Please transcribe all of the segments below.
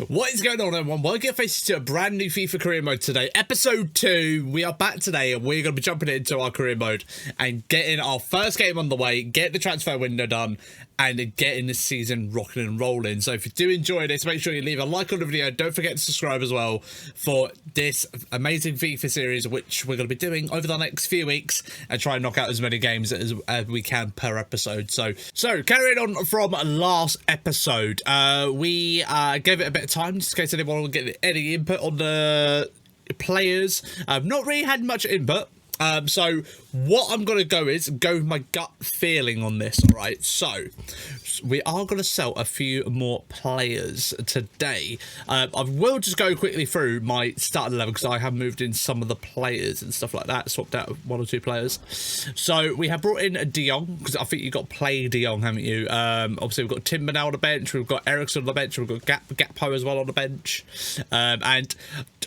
What is going on, everyone? Welcome to faces to a brand new FIFA career mode today, episode 2. We are back today and we're going to be jumping into our career mode and getting our first game on the way, get the transfer window done, and getting this season rocking and rolling. So if you do enjoy this, make sure you leave a like on the video. Don't forget to subscribe as well for this amazing FIFA series, which we're going to be doing over the next few weeks and try and knock out as many games as we can per episode. So carrying on from last episode, we gave it a bit of time just in case anyone will get any input on the players. I've not really had much input. So what I'm going to go with my gut feeling on this, all right? So we are going to sell a few more players today. I will just go quickly through my starting 11 because I have moved in some of the players and stuff like that, swapped out one or two players. So we have brought in a De Jong because I think you've got to play De Jong, haven't you? Obviously, we've got Timber now on the bench. We've got Ericsson on the bench. We've got Gakpo as well on the bench. And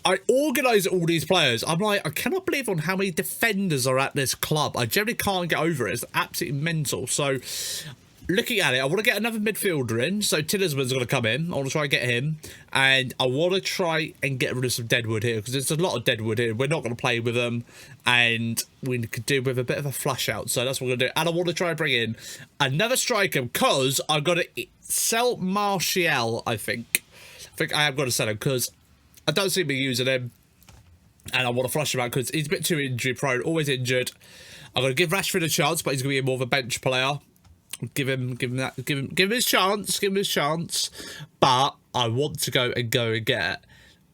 I organised all these players. I'm like, I cannot believe on how many defenders are at this club. I generally can't get over it. It's absolutely mental. So, looking at it, I want to get another midfielder in. So, Tielemans going to come in. I want to try and get him. And I want to try and get rid of some deadwood here because there's a lot of deadwood here. We're not going to play with them. And we could do with a bit of a flush out. So, that's what we're going to do. And I want to try and bring in another striker because I've got to sell Martial, I think. I have got to sell him because I don't see me using him, and I want to flush him out because he's a bit too injury prone, always injured. I'm going to give Rashford a chance, but he's going to be more of a bench player. Give him his chance. But I want to go and get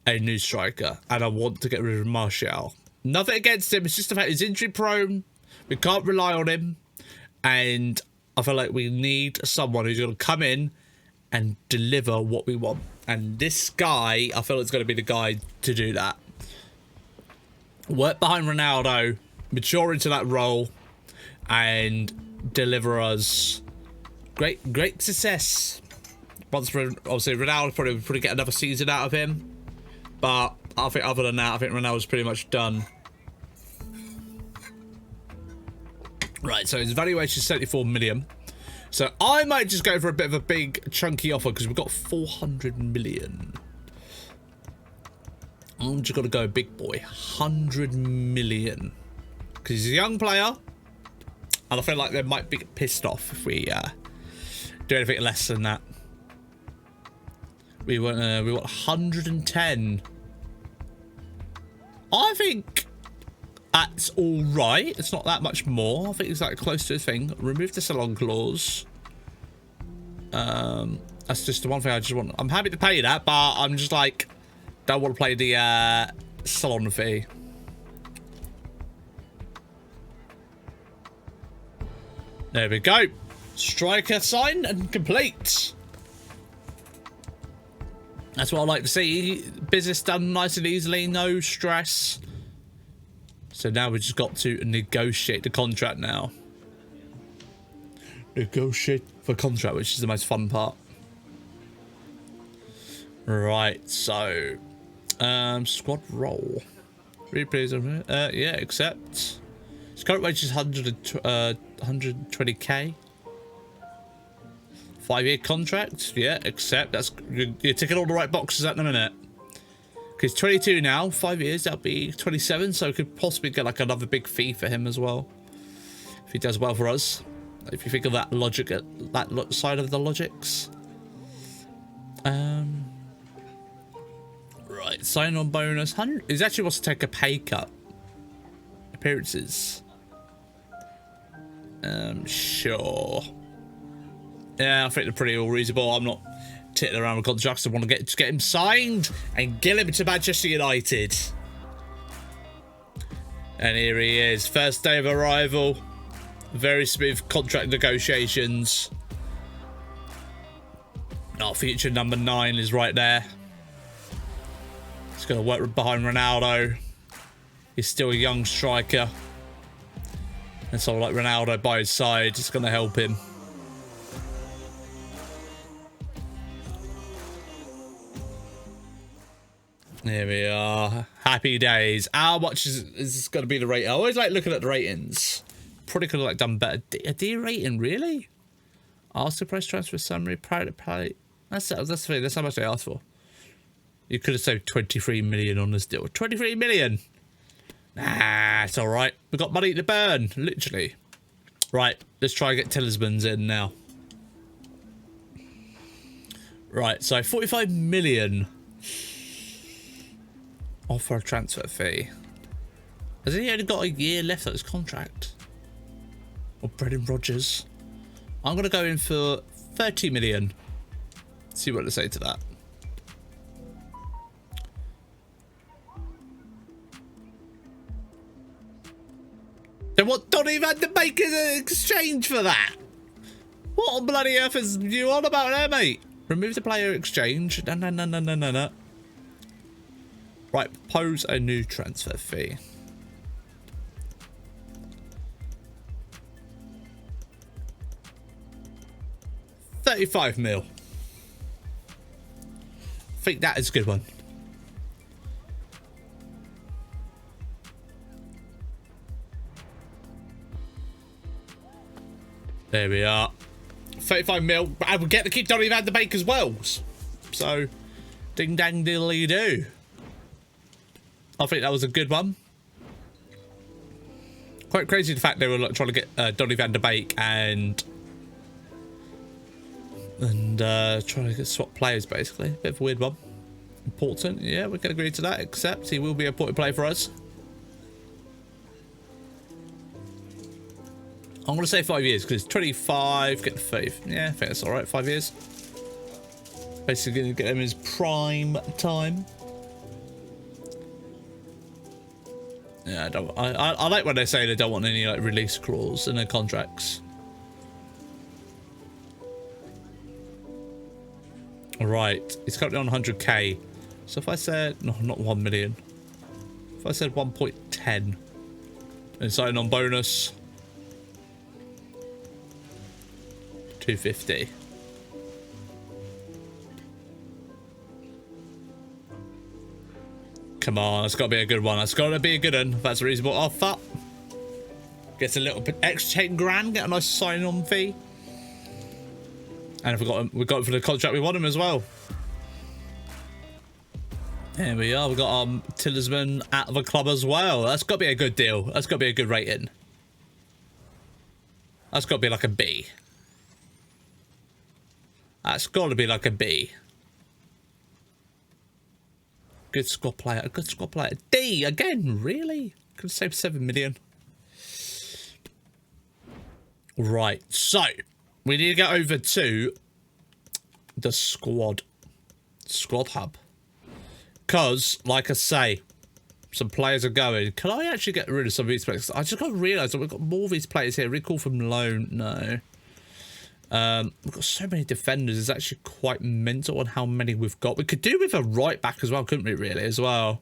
a new striker, and I want to get rid of Martial. Nothing against him. It's just the fact he's injury prone. We can't rely on him, and I feel like we need someone who's going to come in and deliver what we want. And this guy, I feel it's going to be the guy to do that. Work behind Ronaldo, mature into that role, and deliver us great success. Obviously, Ronaldo probably get another season out of him. But I think other than that, I think Ronaldo's pretty much done. Right, so his valuation is 74 million. So I might just go for a bit of a big chunky offer because we've got 400 million. I'm just got to go big boy, 100 million. Because he's a young player. And I feel like they might be pissed off if we do anything less than that. We want 110. I think that's all right. It's not that much more. I think it's like close to the thing. Remove the salon clause. That's just the one thing I just want. I'm happy to pay that, but I'm just like, don't want to play the salon fee. There we go. Striker signed and complete. That's what I like to see. Business done nice and easily, no stress. So now we just got to negotiate the contract now. Negotiate for contract, which is the most fun part. Right, so squad role. Replays, yeah, accept. His current wage is 120k. 5-year contract, yeah, accept. That's you're ticking all the right boxes at the minute. He's 22 now, 5 years, that'll be 27, so we could possibly get like another big fee for him as well. If he does well for us. If you think of that logic, that side of the logics. Right, sign-on bonus. He actually wants to take a pay cut. Appearances. Sure. Yeah, I think they're pretty all reasonable. I'm not titting around with contracts. I want to get him signed and get him to Manchester United. And here he is, first day of arrival. Very smooth contract negotiations. Our future number 9 is right there. He's going to work behind Ronaldo. He's still a young striker. And so like Ronaldo by his side is going to help him. Here we are. Happy days. How much is this going to be the rate? I always like looking at the ratings. Probably could have like done better. A D rating, really? Ask the price transfer summary, private play. That's the thing. That's how much they asked for. You could have saved 23 million on this deal. 23 million? Nah, it's all right. We've got money to burn, literally. Right, let's try and get Talismans in now. Right, so 45 million. Offer a transfer fee. Has he only got a year left of his contract? Or Brendan Rodgers? I'm going to go in for 30 million. See what they say to that. Then what Donny van de Beek is in exchange for that? What on bloody earth is you on about there, mate? Remove the player exchange. No. Right, propose a new transfer fee. $35 mil. I think that is a good one. There we are. 35 mil. I will get to keep Donny van de Beek as well. So, ding dang diddly do. I think that was a good one. Quite crazy the fact they were like, trying to get Donny van de Beek and trying to get swap players basically. Bit of a weird one. Important, yeah, we can agree to that. Except he will be a important player for us. I'm going to say 5 years because 25, get the 30. Yeah, I think that's all right. 5 years. Basically, going to get him his prime time. Yeah, I like when they say they don't want any like release clause in their contracts. Right, it's currently on 100k. So if I said no, not 1 million. If I said 1.10 and sign on bonus 250. Come on, that's got to be a good one. That's got to be a good one. That's a reasonable offer. Gets a little bit extra 10 grand. Get a nice sign-on fee. And if we got him for the contract, we want him as well. There we are. We got Talisman out of the club as well. That's got to be a good deal. That's got to be a good rating. That's got to be like a B. That's got to be like a B. Good squad player. A good squad player. D again. Really? Could have saved 7 million. Right. So we need to get over to the squad hub. Because, like I say, some players are going. Can I actually get rid of some of these players? I just got to realise that we've got more of these players here. Recall from loan. No. We've got so many defenders. It's actually quite mental on how many we've got. We could do with a right back as well, couldn't we, really, as well?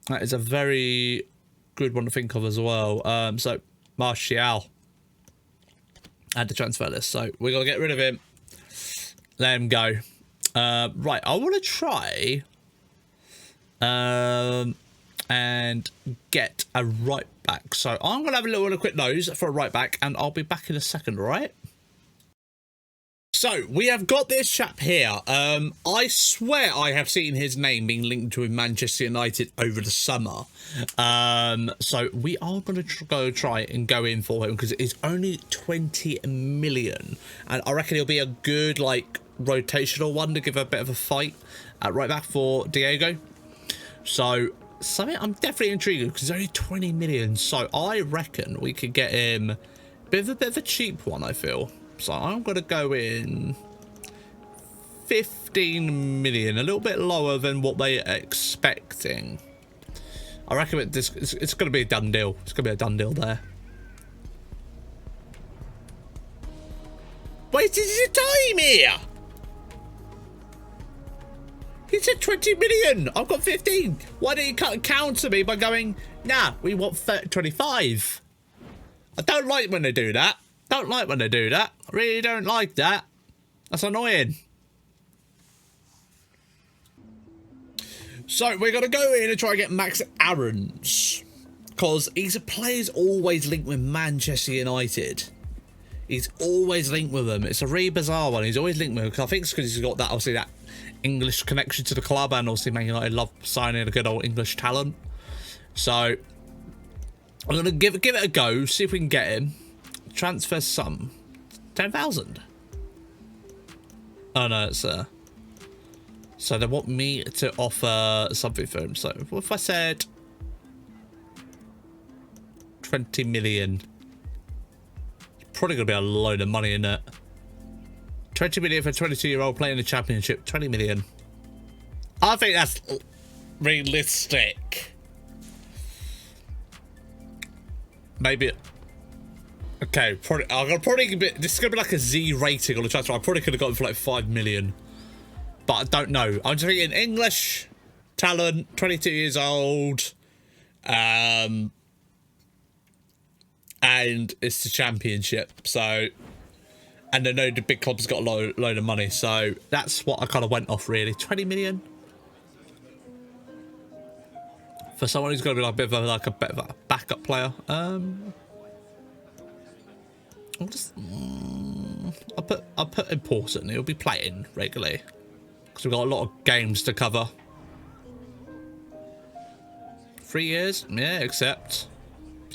That is a very good one to think of as well. So, Martial. Add the transfer list. So, we're going to get rid of him. Let him go. Right, I want to try and get a right back. So I'm going to have a little quick nose for a right back, and I'll be back in a second, right? So we have got this chap here. I swear I have seen his name being linked to Manchester United over the summer. So we are going to try and go in for him because it's only 20 million. And I reckon he'll be a good, like, rotational one to give a bit of a fight at right back for Diego. So something I'm definitely intrigued because it's only 20 million. So I reckon we could get him a bit of a cheap one, I feel. So I'm going to go in 15 million, a little bit lower than what they are expecting. I reckon it's going to be a done deal. It's going to be a done deal there. Wasted your time here. He said 20 million. I've got 15. Why don't you counter me by going, nah, we want 25. I don't like when they do that. Don't like when they do that. I really don't like that. That's annoying. So we're going to go in and try and get Max Aarons. Because he's a player's always linked with Manchester United. He's always linked with them. It's a really bizarre one. He's always linked with them. I think it's because he's got that, obviously, that English connection to the club, and obviously Man United love signing a good old English talent. So I'm gonna give it a go, see if we can get him. Transfer sum 10,000. Oh no, it's so they want me to offer something for him. So what if I said 20 million? It's probably gonna be a load of money in it. 20 million for a 22-year-old playing the championship. 20 million. I think that's realistic. Maybe. Okay, probably. I'm gonna probably be. This is gonna be like a Z rating on the transfer. I probably could have gotten for like 5 million, but I don't know. I'm just thinking English talent, 22 years old, and it's the championship. So. And I know the big club's got a load of money, so that's what I kind of went off, really. 20 million? For someone who's going to be like a bit of a backup player. I'll just... I'll put important. He'll be playing regularly. Because we've got a lot of games to cover. 3 years? Yeah, except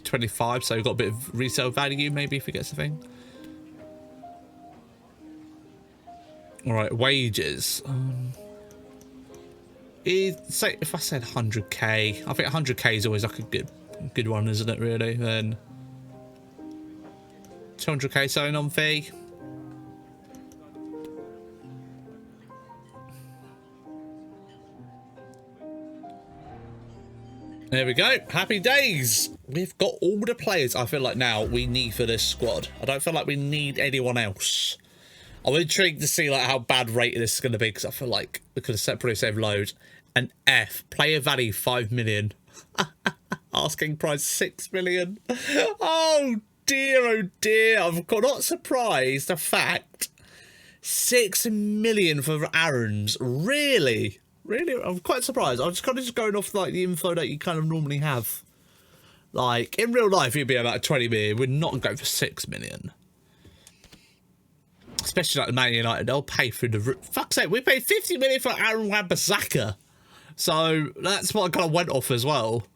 25, so we've got a bit of resale value, maybe, if he gets a thing. All right, wages. Say if I said 100k, I think 100k is always like a good one, isn't it? Really, then 200k sign on fee. There we go. Happy days. We've got all the players I feel like now we need for this squad. I don't feel like we need anyone else. I'm intrigued to see like how bad rated this is going to be, because I feel like we could have probably saved loads. An F, player value 5 million. Asking price 6 million. Oh dear, I'm not surprised. The fact 6 million for Aaron's. Really, I'm quite surprised. I'm just kind of going off like the info that you kind of normally have. Like in real life, you'd be about 20 million. We're not going for 6 million. Especially like the Man United, they'll pay through the roof. Fuck's sake, we paid 50 million for Aaron Wan-Bissaka. So that's what I kind of went off as well.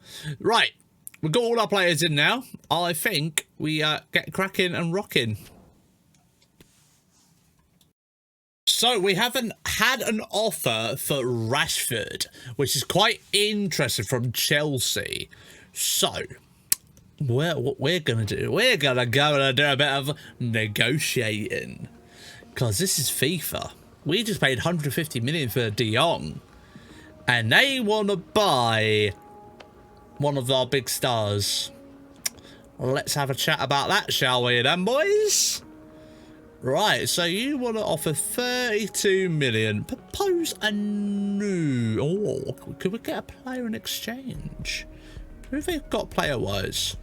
Right, we've got all our players in now. I think we get cracking and rocking. So we haven't had an offer for Rashford, which is quite interesting, from Chelsea. So what we're gonna do, we're gonna go and do a bit of negotiating. Because this is FIFA. We just paid 150 million for De Jong. And they want to buy one of our big stars. Let's have a chat about that, shall we then, boys? Right, so you want to offer 32 million. Propose a new... Oh, could we get a player in exchange? Who have they got player-wise?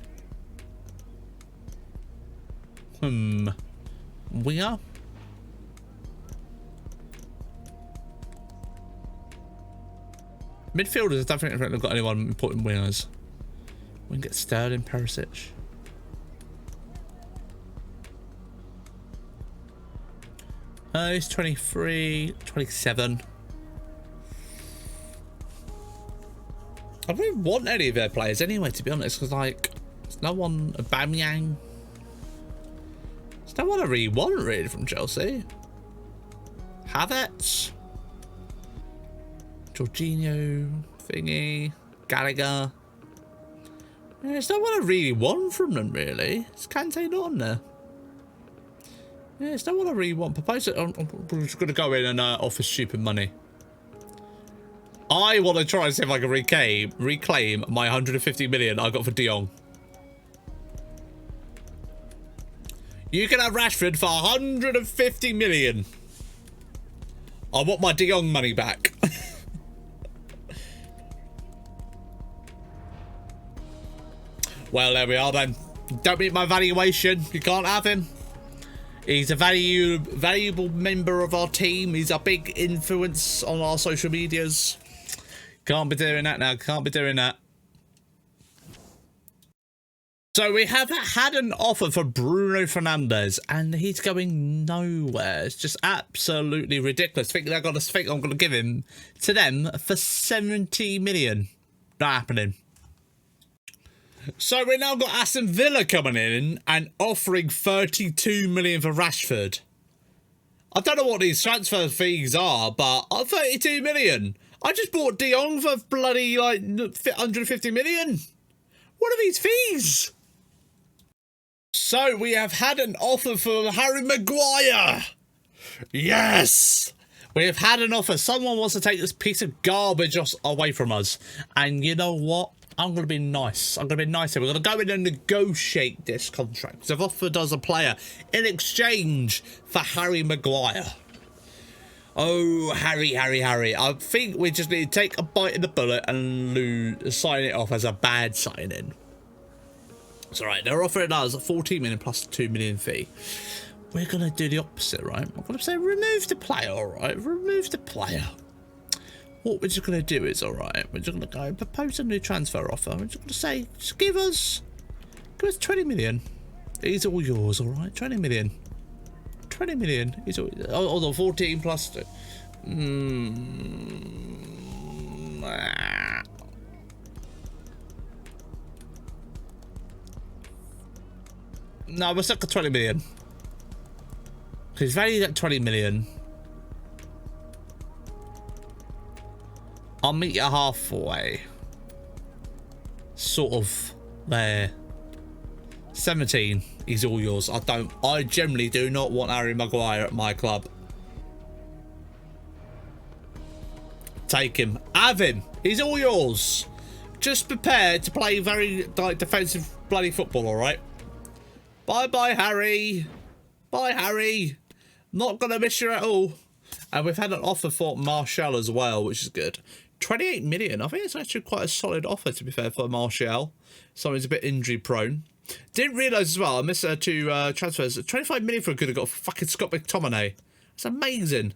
Winger? Midfielders, I don't think they've got anyone important wingers. We can get Sterling, Perisic. He's 23, 27. I don't really want any of their players anyway, to be honest, because, like, there's no one, Aubameyang. There's no one I really want, really, from Chelsea. Havertz. Jorginho, thingy, Gallagher. Yeah, it's not what I really want from them, really. It's Kante not on there. Yeah, it's not what I really want. Propose it. I'm just going to go in and offer stupid money. I want to try and see if I can reclaim my 150 million I got for De Jong. You can have Rashford for 150 million. I want my De Jong money back. Well, there we are then. Don't meet my valuation. You can't have him. He's a valuable member of our team. He's a big influence on our social medias. Can't be doing that now. Can't be doing that. So we have had an offer for Bruno Fernandes, and he's going nowhere. It's just absolutely ridiculous. I think they're going to think I'm going to give him to them for 70 million. Not happening. So we now got Aston Villa coming in and offering 32 million for Rashford. I don't know what these transfer fees are, but 32 million. I just bought De Jong for bloody like 150 million. What are these fees? So we have had an offer for Harry Maguire. Yes! We have had an offer. Someone wants to take this piece of garbage away from us. And you know what? I'm going to be nice. I'm going to be nice here. We're going to go in and negotiate this contract. They've offered us a player in exchange for Harry Maguire. Oh, Harry. I think we just need to take a bite of the bullet and sign it off as a bad signing. It's alright, they're offering us 14 million plus 2 million fee. We're going to do the opposite, right? We're going to say remove the player, alright? Remove the player. What we're just going to do is, alright, we're just going to go propose a new transfer offer. We're just going to say, just give us 20 million. These are all yours, alright? 20 million. 20 million. Is all, hold on, 14 plus 2. No, we're stuck at 20 million. Because valued at 20 million. I'll meet you halfway. Sort of there. 17 is all yours. I generally do not want Harry Maguire at my club. Take him. Have him. He's all yours. Just prepare to play very like defensive bloody football, alright? Bye-bye, Harry. Bye, Harry. Not going to miss you at all. And we've had an offer for Martial as well, which is good. 28 million. I think it's actually quite a solid offer, to be fair, for Martial. Someone's a bit injury-prone. Didn't realise as well, I missed two transfers. 25 million for a could have got fucking Scott McTominay. It's amazing.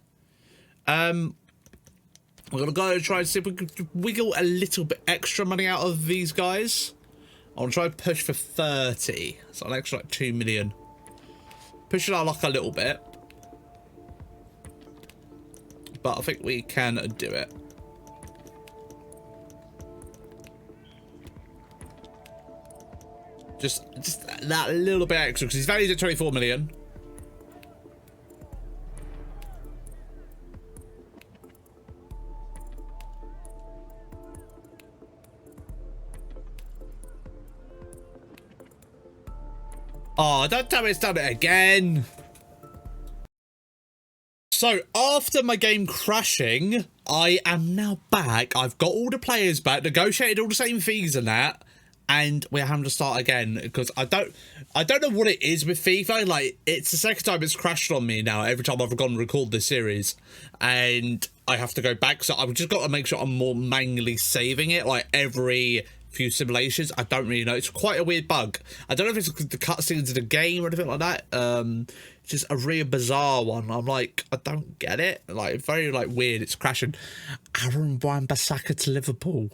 We're going to go try and see if we can wiggle a little bit extra money out of these guys. I'll try and push for 30. So an extra like 2 million. Pushing our luck a little bit. But I think we can do it. Just that little bit extra, because he's valued at 24 million. Oh, don't tell me it's done it again. So, after my game crashing, I am now back. I've got all the players back, negotiated all the same fees and that, and we're having to start again because I don't know what it is with FIFA. Like, it's the second time it's crashed on me now. Every time I've gone and record this series, and I have to go back. So I've just got to make sure I'm more manually saving it, like every few simulations. I don't really know. It's quite a weird bug. I don't know if it's the cutscenes of the game or anything like that. It's just a real bizarre one. I'm like, I don't get it. Like, very like weird. It's crashing. Aaron Wan-Bissaka to Liverpool.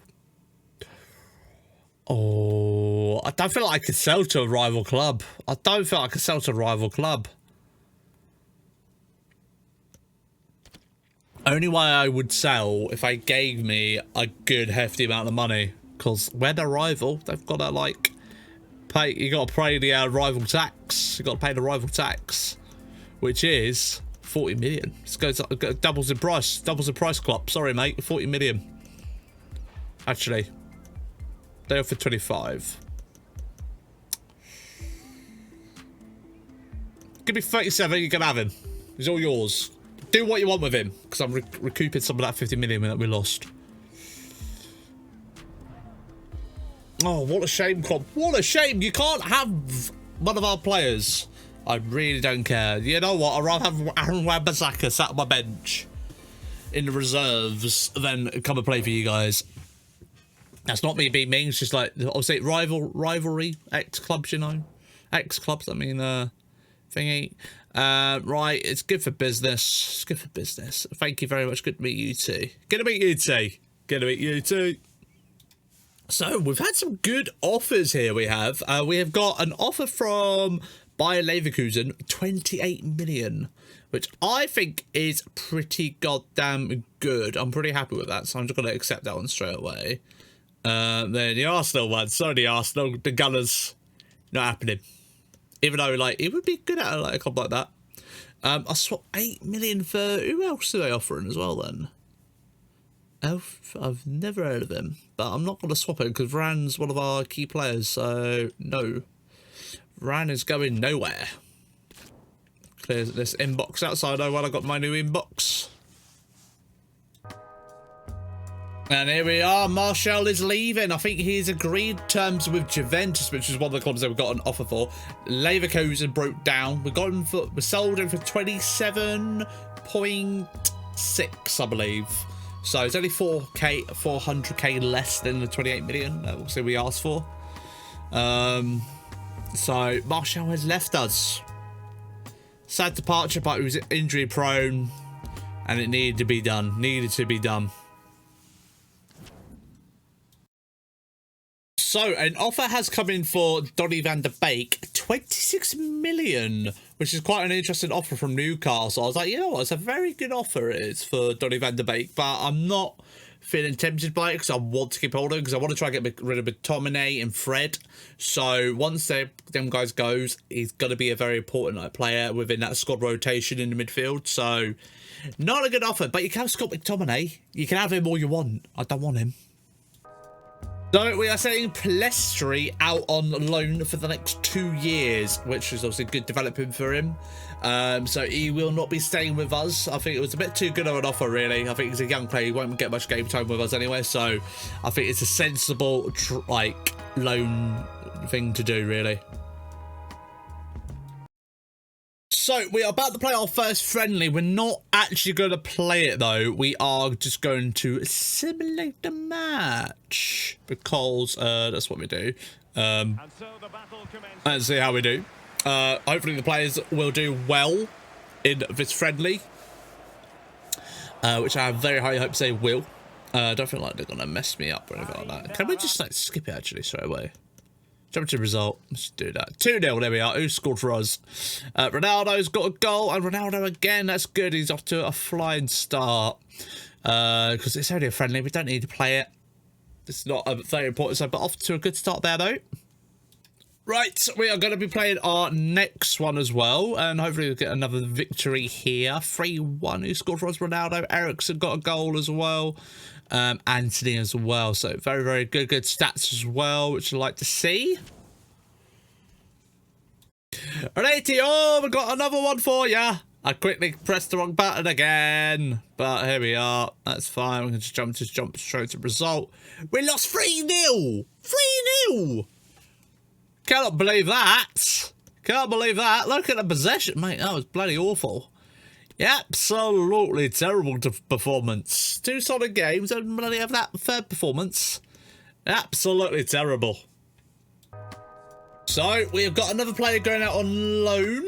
Oh, I don't feel like I could sell to a rival club. I don't feel like I could sell to a rival club. Only way I would sell if I gave me a good hefty amount of money. Because when a rival, they've got to like pay. You got to pay the rival tax. You got to pay the rival tax, which is 40 million. This goes up, doubles in price. Doubles the price, Klopp. Sorry, mate. 40 million. Actually, they offered 25. Give me 37. You can have him. He's all yours. Do what you want with him, because I'm recouping some of that 50 million that we lost. Oh, what a shame, Klopp. What a shame. You can't have one of our players. I really don't care. You know what? I'd rather have Aaron Wan-Bissaka sat on my bench in the reserves than come and play for you guys. That's not me being mean. It's just like, I'll say rivalry. Ex-clubs, you know. Ex-clubs, I mean, thingy. Right, it's good for business. It's good for business. Thank you very much. Good to meet you too. Good to meet you too. Good to meet you too. So we've had some good offers here. We have got an offer from Bayer Leverkusen, 28 million, which I think is pretty goddamn good. I'm pretty happy with that, so I'm just going to accept that one straight away. Then the Arsenal one, sorry, the Arsenal, the Gunners, not happening. Even though, like, it would be good at like a club like that. I swapped 8 million for, who else are they offering as well then? I've never heard of him, but I'm not going to swap it because Ran's one of our key players, so no. Ran is going nowhere. Clear this inbox outside. Oh, well, I got my new inbox. And here we are. Martial is leaving. I think he's agreed terms with Juventus, which is one of the clubs that we got an offer for. Leverkusen broke down. We sold him for 27.6, I believe. So it's only 400k less than the 28 million that obviously we asked for. So Martial has left us. Sad departure, but he was injury prone, and it needed to be done. So an offer has come in for Donny van de Beek, 26 million, which is quite an interesting offer from Newcastle. I was like, you know what, it's a very good offer it is for Donny van de Beek, but I'm not feeling tempted by it because I want to keep holding, because I want to try and get rid of McTominay and Fred. So once them guys goes, he's going to be a very important player within that squad rotation in the midfield. So not a good offer, but you can have Scott McTominay. You can have him all you want. I don't want him. So we are setting Plestri out on loan for the next 2 years, which is obviously good development for him. So he will not be staying with us. I think it was a bit too good of an offer, really. I think he's a young player. He won't get much game time with us anyway. So I think it's a sensible, loan thing to do, really. So we are about to play our first friendly. We're not actually going to play it though. We are just going to simulate the match because that's what we do. And see how we do. Hopefully the players will do well in this friendly, which I have very high hopes they will. I don't feel like they're going to mess me up or anything like that. Can we just skip it actually straight away? Jump to result. Let's do that. 2-0. There we are. Who scored for us? Ronaldo's got a goal. And Ronaldo again. That's good. He's off to a flying start. Because it's only a friendly. We don't need to play it. It's not very important. So, but off to a good start there, though. Right. We are going to be playing our next one as well. And hopefully we'll get another victory here. 3-1. Who scored for us? Ronaldo. Ericsson got a goal as well. Anthony as well, so very, very good stats as well, which I like to see. Righty, oh, we got another one for ya. I quickly pressed the wrong button again, but here we are. That's fine. We can just jump straight to result. We lost 3-0. 3-0. Cannot believe that. Can't believe that. Look at the possession, mate. That was bloody awful. Absolutely terrible performance. 2 solid games and bloody have that third performance. Absolutely terrible. So we have got another player going out on loan.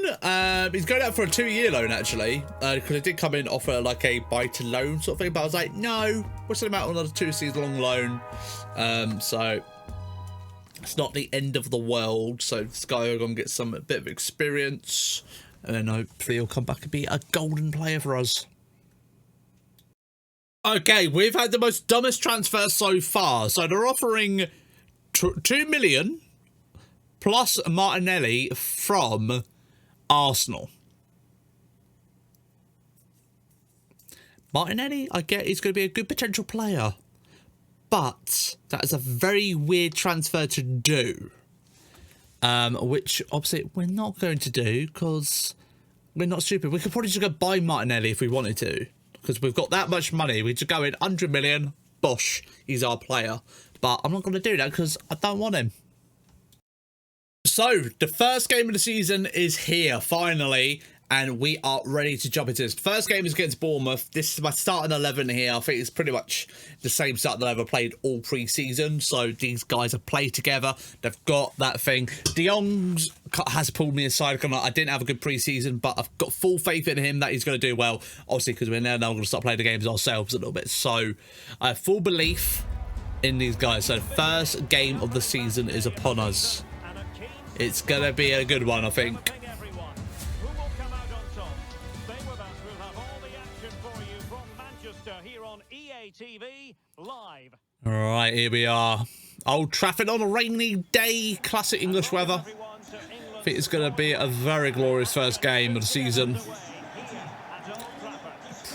He's going out for a 2-year loan actually, because it did come in offer like a buy to loan sort of thing. But I was like, no, what's him out on another 2-season long loan? So it's not the end of the world. So this guy will go and get a bit of experience. And then hopefully he'll come back and be a golden player for us. Okay, we've had the most dumbest transfer so far. So they're offering 2 million plus Martinelli from Arsenal. Martinelli, I get he's going to be a good potential player. But that is a very weird transfer to do. Which obviously we're not going to do because we're not stupid. We could probably just go buy Martinelli if we wanted to, because we've got that much money. We just go in 100 million, bosh, he's our player. But I'm not going to do that because I don't want him. So the first game of the season is here finally, and we are ready to jump into this. First game is against Bournemouth. This is my starting 11 here. I think it's pretty much the same start that I've ever played all pre-season. So these guys have played together. They've got that thing. De Jong has pulled me aside. I didn't have a good pre-season, but I've got full faith in him that he's going to do well. Obviously, because we're now going to start playing the games ourselves a little bit. So I have full belief in these guys. So first game of the season is upon us. It's gonna be a good one, I think. All right, here we are. Old Trafford on a rainy day, classic English weather. I think it's going to be a very glorious first game of the season.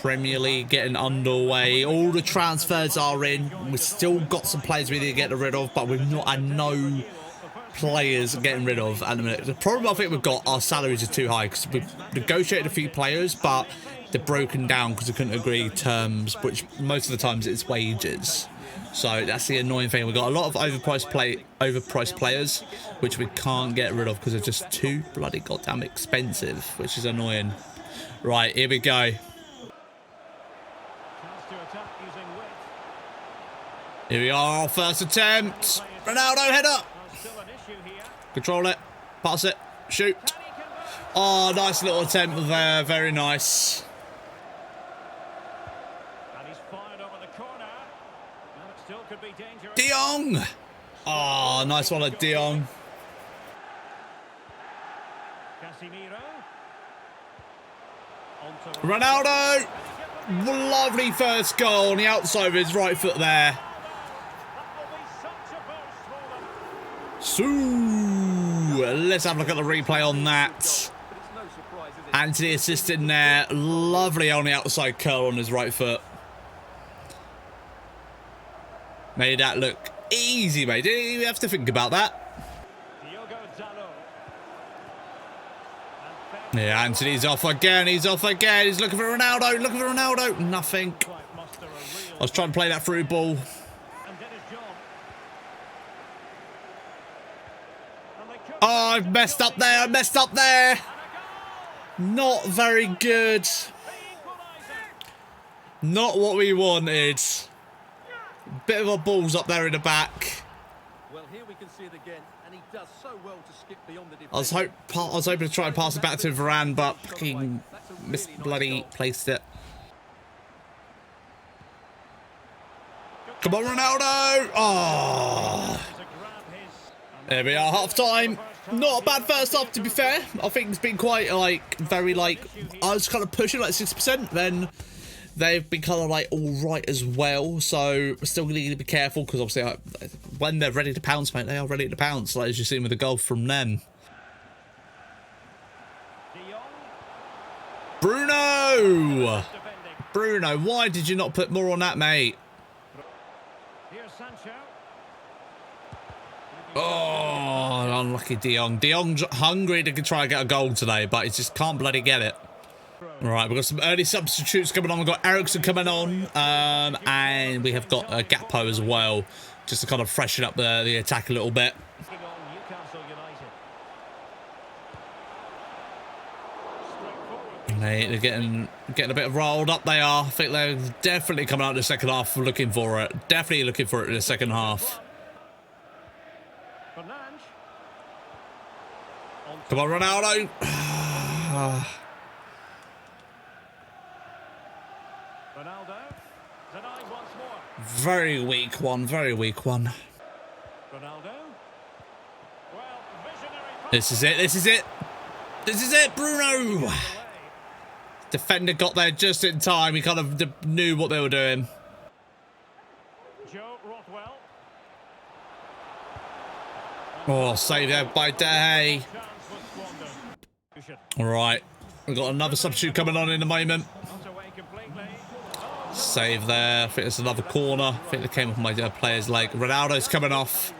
Premier League getting underway. All the transfers are in. We've still got some players we need to get rid of, but we've not had no players getting rid of at the minute. The problem I think we've got, our salaries are too high because we've negotiated a few players, but they're broken down because we couldn't agree terms, which most of the times it's wages. So that's the annoying thing. We've got a lot of overpriced players, which we can't get rid of because they're just too bloody goddamn expensive, which is annoying. Right, here we go. Here we are, our first attempt. Ronaldo, head up. Control it. Pass it. Shoot. Oh, nice little attempt there. Very nice. De Jong. Oh, nice one at De Jong. Ronaldo. Lovely first goal on the outside of his right foot there. So, let's have a look at the replay on that. Anthony assisting there. Lovely on the outside curl on his right foot. Made that look easy, mate. Didn't even have to think about that. Yeah, Anthony's off again. He's off again. He's looking for Ronaldo. Looking for Ronaldo. Nothing. I was trying to play that through ball. Oh, I've messed up there. I messed up there. Not very good. Not what we wanted. Bit of a balls up there in the back. Well, here we can see it again, and he does so well to skip beyond the defense. I was hoping to try and pass it back to Varane, but fucking bloody placed it. Come on, Ronaldo! Oh, there we are, half time. Not a bad first half, to be fair. I think it's been quite I was kind of pushing like 60%. Then they've been kind of like all right as well. So we're still going to need to be careful because obviously when they're ready to pounce, mate, they are ready to pounce. Like as you've seen with the goal from them. Bruno! Bruno, why did you not put more on that, mate? Oh, unlucky De Jong. De Jong's hungry to try and get a goal today, but he just can't bloody get it. All right, we've got some early substitutes coming on. We've got Eriksen coming on, and we have got Gakpo as well, just to kind of freshen up the attack a little bit. They're getting a bit rolled up. They are. I think they're definitely coming out in the second half looking for it. Definitely looking for it in the second half. Come on, Ronaldo. Very weak one. Very weak one. This is it. This is it. This is it, Bruno. Defender got there just in time. He kind of knew what they were doing. Oh, saved there by Day. All right, we've got another substitute coming on in a moment. Save there. I think it's another corner. I think they came off my player's leg. Ronaldo's coming off.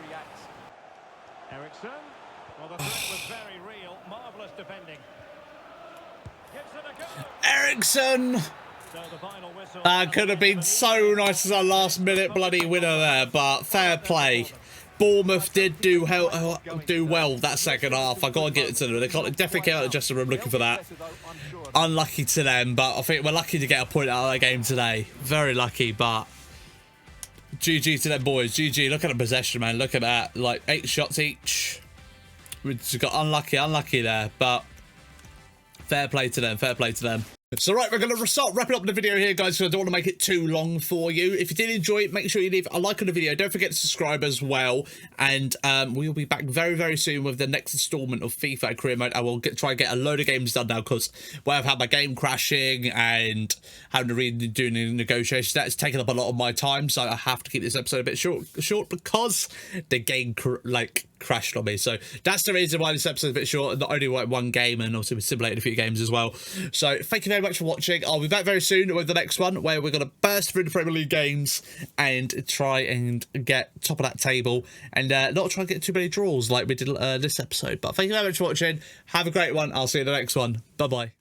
Eriksen! That could have been so nice as a last minute bloody winner there, but fair play. Bournemouth did do well that second half. I gotta give it to them. They definitely came out of the dressing room looking for that. Unlucky to them, but I think we're lucky to get a point out of that game today. Very lucky, but GG to them boys. GG. Look at the possession, man. Look at that. Like 8 shots each. We just got unlucky there, but fair play to them. Fair play to them. So right, we're going to start wrapping up the video here, guys, so I don't want to make it too long for you. If you did enjoy it, make sure you leave a like on the video. Don't forget to subscribe as well. And we'll be back very, very soon with the next installment of FIFA Career Mode. I will try and get a load of games done now, because where I've had my game crashing and having to redo the negotiations, that's taken up a lot of my time. So I have to keep this episode a bit short because the game crashed on me. So that's the reason why this episode's a bit short. Not only one game, and also we simulated a few games as well. So thank you very much for watching. I'll be back very soon with the next one, where we're going to burst through the Premier League games and try and get top of that table, and not try and get too many draws like we did this episode. But thank you very much for watching. Have a great one. I'll see you in the next one. Bye bye.